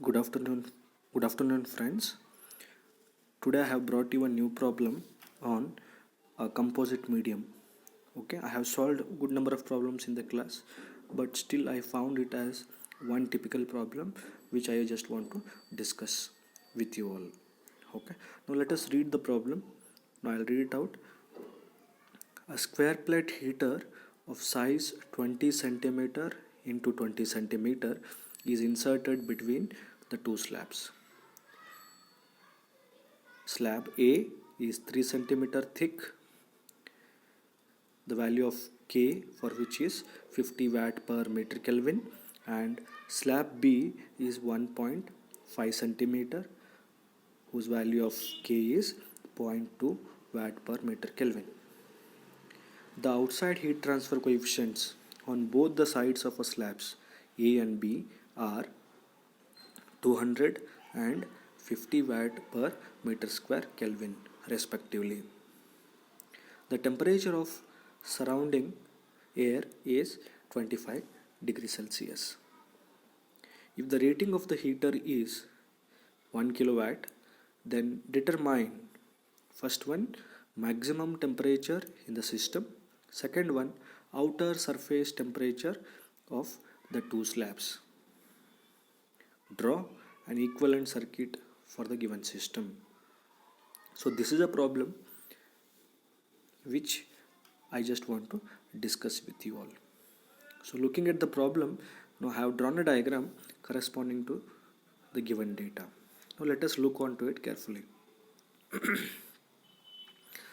Good afternoon. Good afternoon, friends. Today I have brought you a new problem on a composite medium. Okay, I have solved a good number of problems in the class, but still I found it as one typical problem which I just want to discuss with you all. Okay, now let us read the problem. Now I'll read it out. A square plate heater of size 20 centimeter into 20 centimeter is inserted between the two slabs. Slab A is 3 centimeter thick. The value of K for which is 50 watt per meter Kelvin, and slab B is 1.5 centimeter whose value of K is 0.2 watt per meter Kelvin. The outside heat transfer coefficients on both the sides of a slabs A and B are 200 and 50 watt per meter square Kelvin respectively. The temperature of surrounding air is 25 degrees Celsius. If the rating of the heater is 1 kilowatt, then determine first one maximum temperature in the system, second one outer surface temperature of the two slabs. Draw an equivalent circuit for the given system. So this is a problem which I just want to discuss with you all. So looking at the problem, now I have drawn a diagram corresponding to the given data. Now let us look onto it carefully.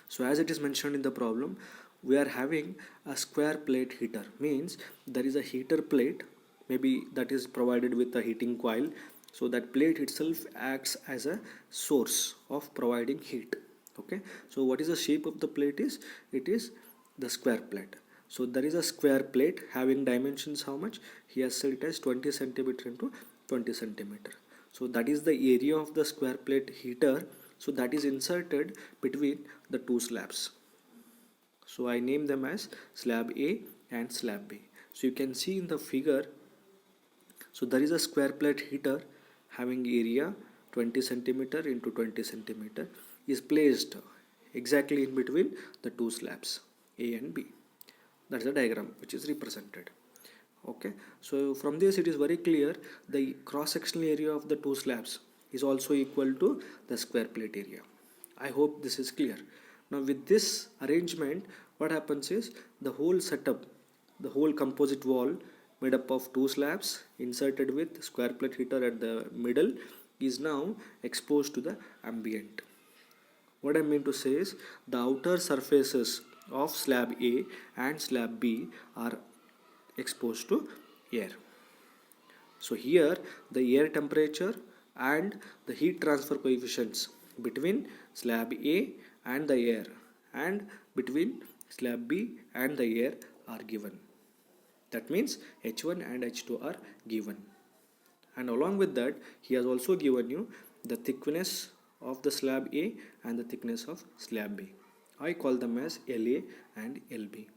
So as it is mentioned in the problem, we are having a square plate heater, means there is a heater plate, maybe that is provided with a heating coil. So that plate itself acts as a source of providing heat. Okay, so what is the shape of the plate is? It is the square plate. So there is a square plate having dimensions how much? He has said it as 20 centimeter into 20 centimeter. So that is the area of the square plate heater. So that is inserted between the two slabs. So I name them as slab A and slab B. So you can see in the figure, so there is a square plate heater having area 20 centimeter into 20 centimeter is placed exactly in between the two slabs A and B. That's the diagram which is represented. Okay, so from this it is very clear the cross-sectional area of the two slabs is also equal to the square plate area. I hope this is clear. Now with this arrangement, what happens is the whole setup, the whole composite wall made up of two slabs inserted with square plate heater at the middle is now exposed to the ambient. What I mean to say is the outer surfaces of slab A and slab B are exposed to air. So here the air temperature and the heat transfer coefficients between slab A and the air and between slab B and the air are given. That means H1 and H2 are given. And along with that, he has also given you the thickness of the slab A and the thickness of slab B. I call them as LA and LB.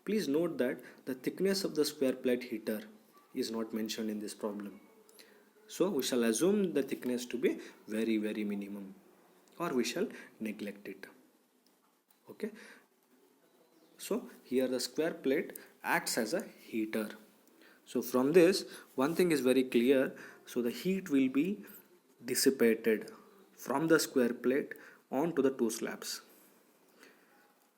Please note that the thickness of the square plate heater is not mentioned in this problem. So we shall assume the thickness to be very minimum, or we shall neglect it. Okay. So here the square plate acts as a heater. So from this, one thing is very clear. So the heat will be dissipated from the square plate onto the two slabs.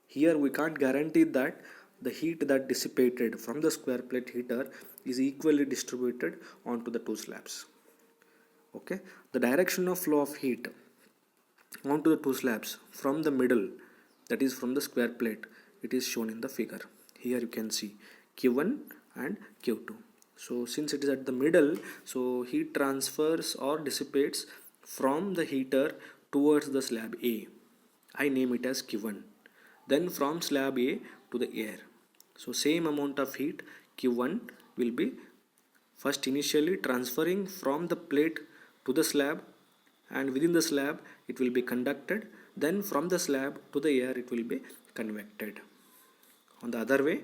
Here we can't guarantee that the heat that dissipated from the square plate heater is equally distributed onto the two slabs. Okay, the direction of flow of heat onto the two slabs from the middle, that is from the square plate, it is shown in the figure. Here you can see Q1 and Q2. So since it is at the middle, so heat transfers or dissipates from the heater towards the slab A. I name it as Q1. Then from slab A to the air. So same amount of heat Q1 will be first initially transferring from the plate to the slab, and within the slab it will be conducted. Then from the slab to the air it will be convected. On the other way,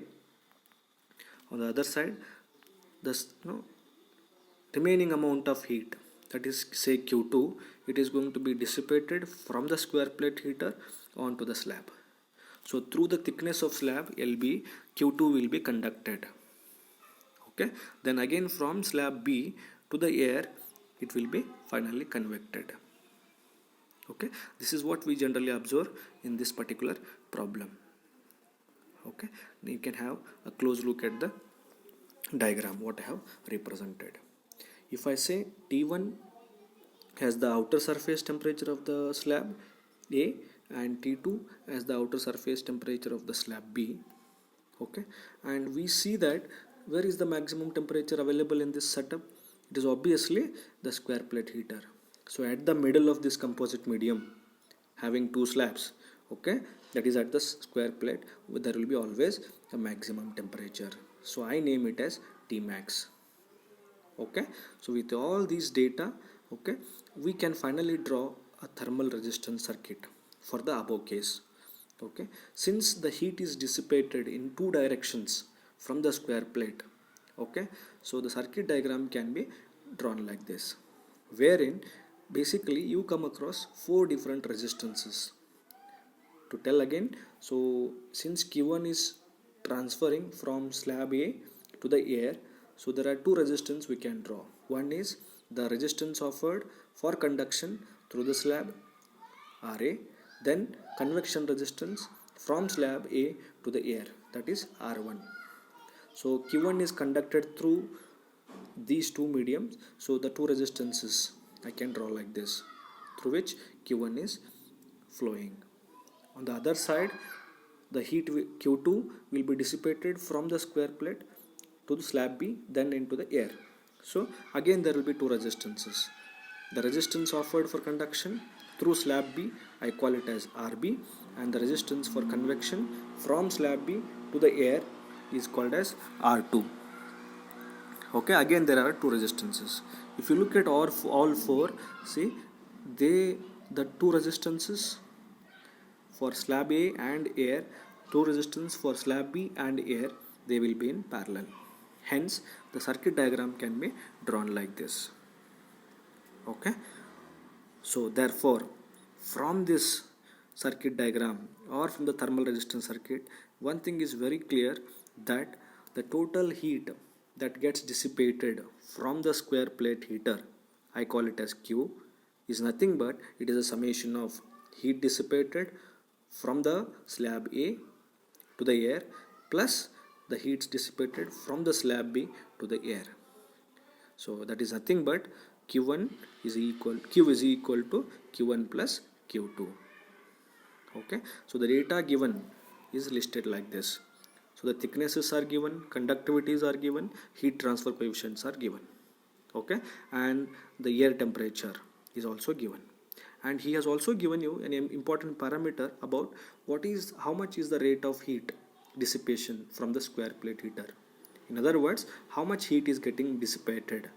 on the other side, remaining amount of heat, that is say Q2, it is going to be dissipated from the square plate heater onto the slab. So through the thickness of slab LB, Q2 will be conducted. Okay, then again from slab B to the air, it will be finally convected. Okay, this is what we generally observe in this particular problem. Okay, you can have a close look at the diagram what I have represented. If I say T1 has the outer surface temperature of the slab A and T2 as the outer surface temperature of the slab B. Okay, and we see that where is the maximum temperature available in this setup? It is obviously the square plate heater. So at the middle of this composite medium having two slabs, okay, that is at the square plate, there will be always a maximum temperature. So I name it as Tmax. Okay, so with all these data, okay, we can finally draw a thermal resistance circuit for the above case. Okay, since the heat is dissipated in two directions from the square plate, okay, so the circuit diagram can be drawn like this, wherein basically you come across four different resistances. To tell again, so since Q1 is transferring from slab A to the air, so there are two resistance we can draw. One is the resistance offered for conduction through the slab RA, then convection resistance from slab A to the air, that is R1. So Q1 is conducted through these two mediums, so the two resistances I can draw like this, through which Q1 is flowing. On the other side, the heat Q2 will be dissipated from the square plate to the slab B, then into the air. So again there will be two resistances. The resistance offered for conduction through slab B, I call it as RB, and the resistance for convection from slab B to the air is called as R2. Okay, again there are two resistances. If you look at all four, see, the two resistances for slab A and air, two resistance for slab B and air, they will be in parallel. Hence the circuit diagram can be drawn like this. Okay, so therefore from this circuit diagram or from the thermal resistance circuit, one thing is very clear, that the total heat that gets dissipated from the square plate heater, I call it as Q, is nothing but it is a summation of heat dissipated from the slab A to the air plus the heat dissipated from the slab B to the air. So that is nothing but Q is equal to Q1 plus Q2. Okay, so the data given is listed like this. So the thicknesses are given, conductivities are given, heat transfer coefficients are given. Okay, and the air temperature is also given. And he has also given you an important parameter about how much is the rate of heat dissipation from the square plate heater. In other words, how much heat is getting dissipated.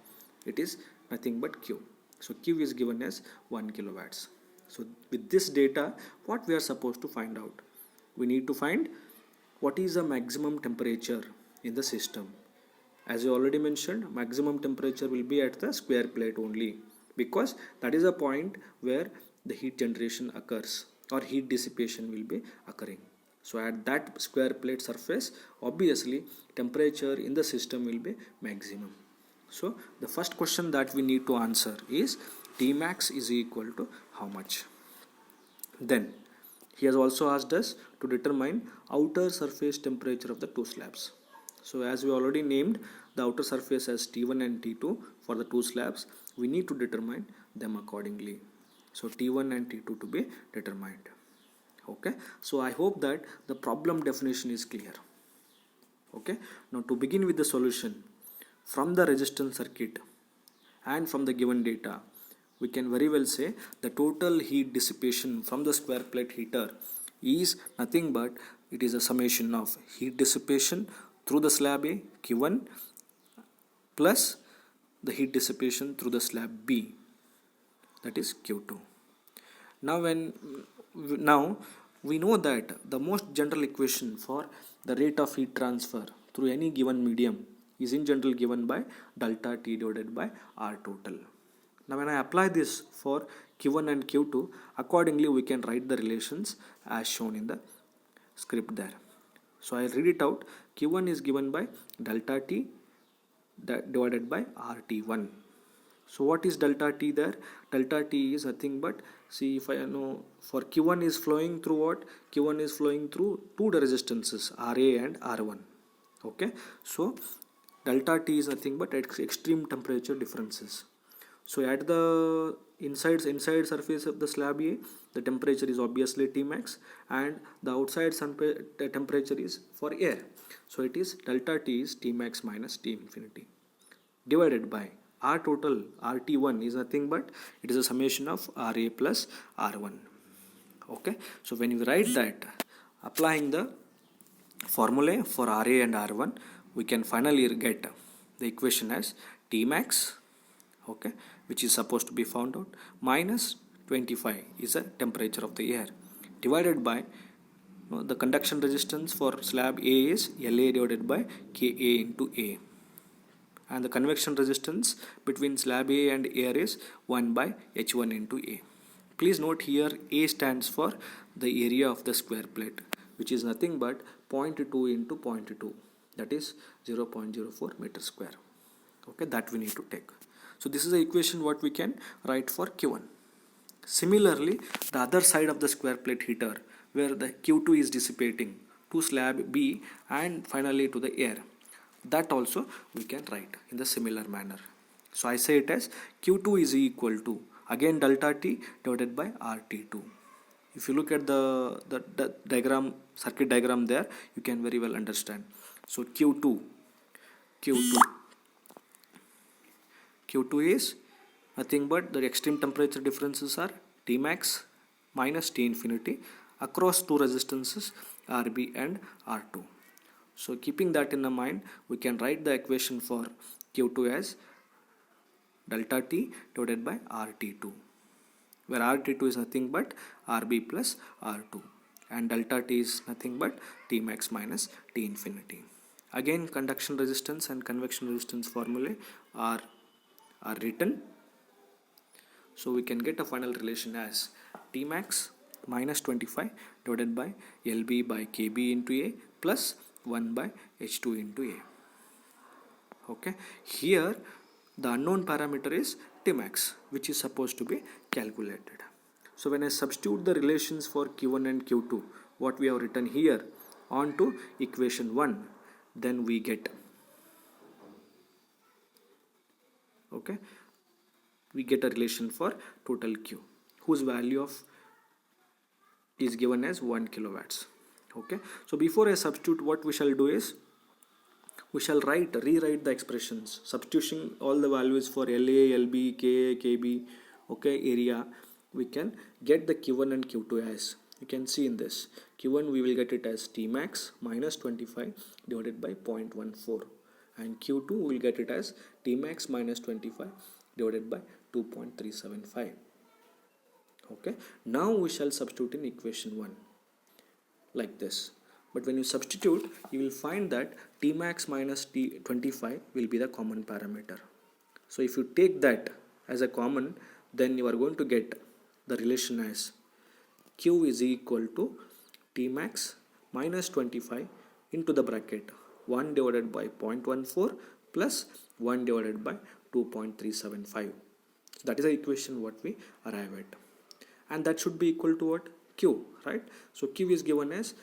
It is nothing but Q. So Q is given as 1 kilowatts. So with this data, what we are supposed to find out? We need to find what is the maximum temperature in the system. As I already mentioned, maximum temperature will be at the square plate only, because that is a point where the heat generation occurs or heat dissipation will be occurring. So at that square plate surface, obviously temperature in the system will be maximum. So the first question that we need to answer is Tmax is equal to how much? Then he has also asked us to determine outer surface temperature of the two slabs. So as we already named the outer surface as T1 and T2 for the two slabs, we need to determine them accordingly. So T1 and T2 to be determined. Okay, so I hope that the problem definition is clear. Okay, now to begin with the solution, from the resistance circuit and from the given data, we can very well say the total heat dissipation from the square plate heater is nothing but it is a summation of heat dissipation through the slab A, Q1, plus the heat dissipation through the slab B, that is Q2. Now we know that the most general equation for the rate of heat transfer through any given medium is in general given by delta T divided by R total. Now when I apply this for Q1 and Q2, accordingly we can write the relations as shown in the script there. So I'll read it out. Q1 is given by delta T divided by RT1. So what is delta T there? Delta T is nothing but, see, if I know for Q1 is flowing through what? Q1 is flowing through two resistances, RA and R1. Okay, so delta T is nothing but extreme temperature differences. So at the inside surface of the slab A, the temperature is obviously Tmax, and the outside temperature is for air. So it is delta T is Tmax minus T infinity divided by R total. RT1 is nothing but it is a summation of RA plus R1. Okay, so when you write that, applying the formulae for RA and R1, we can finally get the equation as Tmax, okay, which is supposed to be found out, minus 25 is the temperature of the air, divided by the conduction resistance for slab A is LA divided by Ka into A, and the convection resistance between slab A and air is 1 by H1 into A. Please note here A stands for the area of the square plate, which is nothing but 0.2 into 0.2, that is 0.04 meter square. Okay, that we need to take. So this is the equation what we can write for Q1. Similarly, the other side of the square plate heater, where the Q2 is dissipating to slab B and finally to the air, that also we can write in the similar manner. So I say it as Q2 is equal to, again, delta T divided by RT2. If you look at the diagram, circuit diagram there, you can very well understand. So Q2 is nothing but the extreme temperature differences are Tmax minus T infinity across two resistances RB and R2. So keeping that in the mind, we can write the equation for Q2 as delta T divided by RT2, where RT2 is nothing but RB plus R2 and delta T is nothing but Tmax minus T infinity. Again, conduction resistance and convection resistance formulae are written. So we can get a final relation as Tmax minus 25 divided by LB by KB into A plus 1 by H2 into A. Okay, here the unknown parameter is Tmax, which is supposed to be calculated. So when I substitute the relations for Q1 and Q2, what we have written here, onto equation 1, then we get, okay, we get a relation for total Q, whose value of is given as 1 kilowatts. Okay, so before I substitute, what we shall do is we shall rewrite the expressions, substituting all the values for LA, LB, KA, KB, okay, area. We can get the Q1 and Q2 as, you can see in this, Q1 we will get it as Tmax minus 25 divided by 0.14, and Q2 we will get it as Tmax minus 25 divided by 2.375. Okay, now we shall substitute in equation 1 like this. But when you substitute, you will find that Tmax minus T25 will be the common parameter. So if you take that as a common, then you are going to get the relation as Q is equal to Tmax minus 25 into the bracket 1 divided by 0.14 plus 1 divided by 2.375. So that is the equation what we arrive at. And that should be equal to what? Q, right? So Q is given as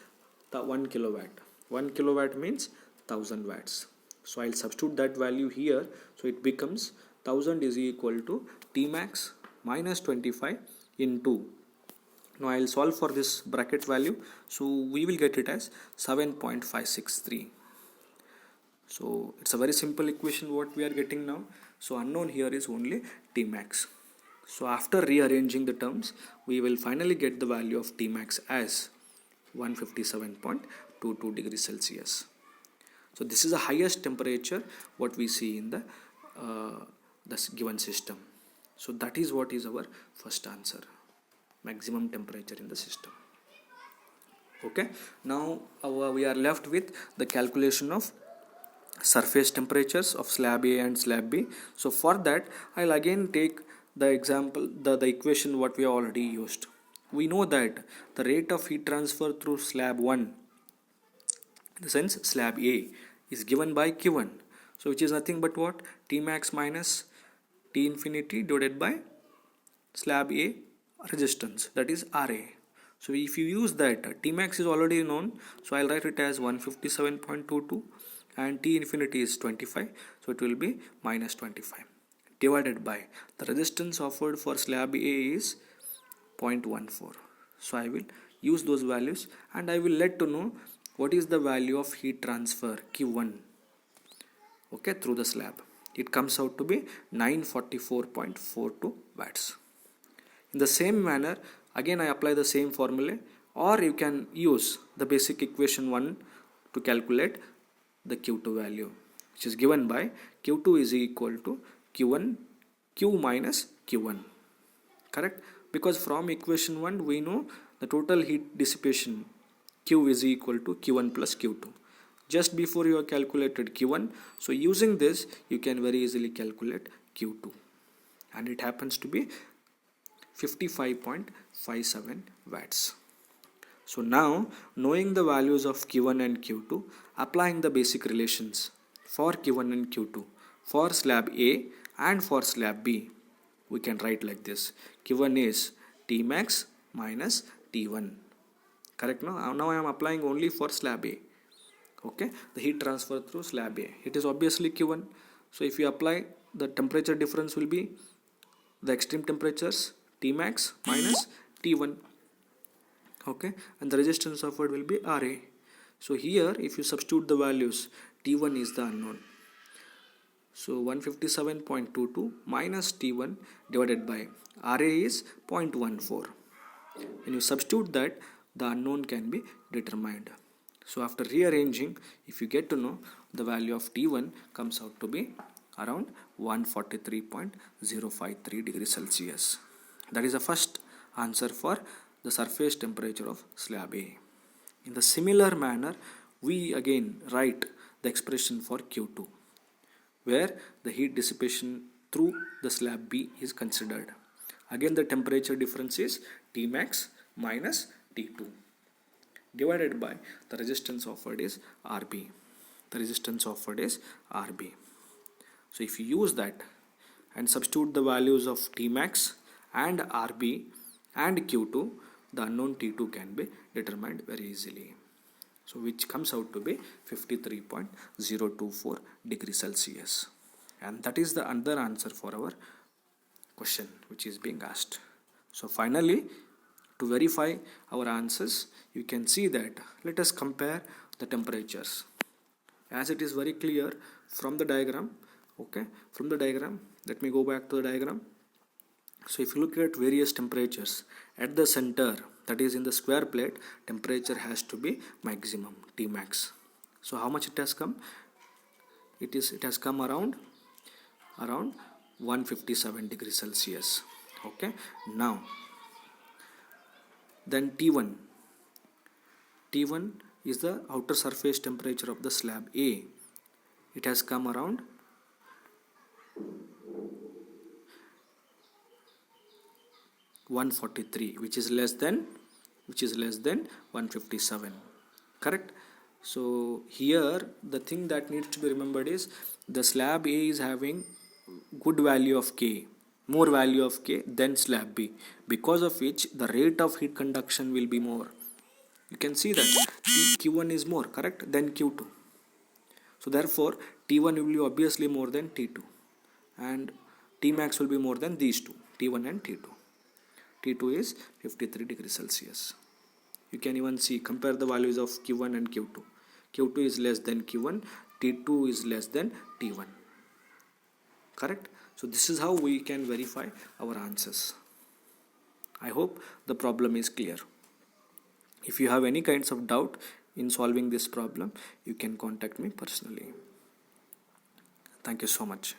the 1 kilowatt. 1 kilowatt means 1000 watts. So I'll substitute that value here. So it becomes 1000 is equal to Tmax minus 25 into, now I'll solve for this bracket value. So we will get it as 7.563. So it's a very simple equation what we are getting now. So unknown here is only Tmax. So after rearranging the terms, we will finally get the value of Tmax as 157.22 degrees Celsius. So this is the highest temperature what we see in the given system. So that is what is our first answer, maximum temperature in the system. Okay, now we are left with the calculation of surface temperatures of slab A and slab B. So for that I'll again take the example, the equation what we already used. We know that the rate of heat transfer through slab 1, in the sense slab A, is given by Q1. So which is nothing but what? T max minus T infinity divided by slab A resistance, that is RA. So if you use that, T max is already known, so I'll write it as 157.22 and T infinity is 25, so it will be minus 25 divided by the resistance offered for slab A is 0.14. So I will use those values and I will let to know what is the value of heat transfer Q1, okay, through the slab. It comes out to be 944.42 watts. In the same manner, again I apply the same formula, or you can use the basic equation 1 to calculate the Q2 value, which is given by Q2 is equal to Q1 Q minus Q1, correct? Because from equation 1 we know the total heat dissipation Q is equal to Q1 plus Q2. Just before you have calculated Q1, so using this you can very easily calculate Q2, and it happens to be 55.57 watts. So now, knowing the values of Q1 and Q2, applying the basic relations for Q1 and Q2 for slab A and for slab B, we can write like this: Q1 is T max minus T1, correct? Now I am applying only for slab A, okay, the heat transfer through slab A. It is obviously Q1, so if you apply, the temperature difference will be the extreme temperatures T max minus T1, okay, and the resistance offered will be RA. So here if you substitute the values, T1 is the unknown, so 157.22 minus T1 divided by RA is 0.14. When you substitute that, the unknown can be determined. So after rearranging, if you get to know, the value of T1 comes out to be around 143.053 degrees Celsius. That is the first answer for the surface temperature of slab A. In the similar manner, we again write the expression for Q2, where the heat dissipation through the slab B is considered. Again the temperature difference is T max minus T2 divided by the resistance offered is RB. The resistance offered is RB. So if you use that and substitute the values of T max and RB and Q2, the unknown T2 can be determined very easily. So which comes out to be 53.024 degrees Celsius. And that is the another answer for our question which is being asked. So finally, to verify our answers, you can see that let us compare the temperatures. As it is very clear from the diagram, okay, from the diagram, let me go back to the diagram. So if you look at various temperatures, at the center, that is in the square plate, temperature has to be maximum, T max. So how much it has come? It has come around 157 degrees Celsius. Okay, now then T1 is the outer surface temperature of the slab A. It has come around 143, which is less than 157, correct? So here the thing that needs to be remembered is the slab A is having good value of K, more value of K than slab B, because of which the rate of heat conduction will be more. You can see that Q1 is more, correct, than Q2. So therefore T1 will be obviously more than T2, and T max will be more than these two, T1 and T2. T2 is 53 degrees Celsius. You can even see, compare the values of Q1 and Q2. Q2 is less than Q1, T2 is less than T1, correct? So this is how we can verify our answers. I hope the problem is clear. If you have any kinds of doubt in solving this problem, you can contact me personally. Thank you so much.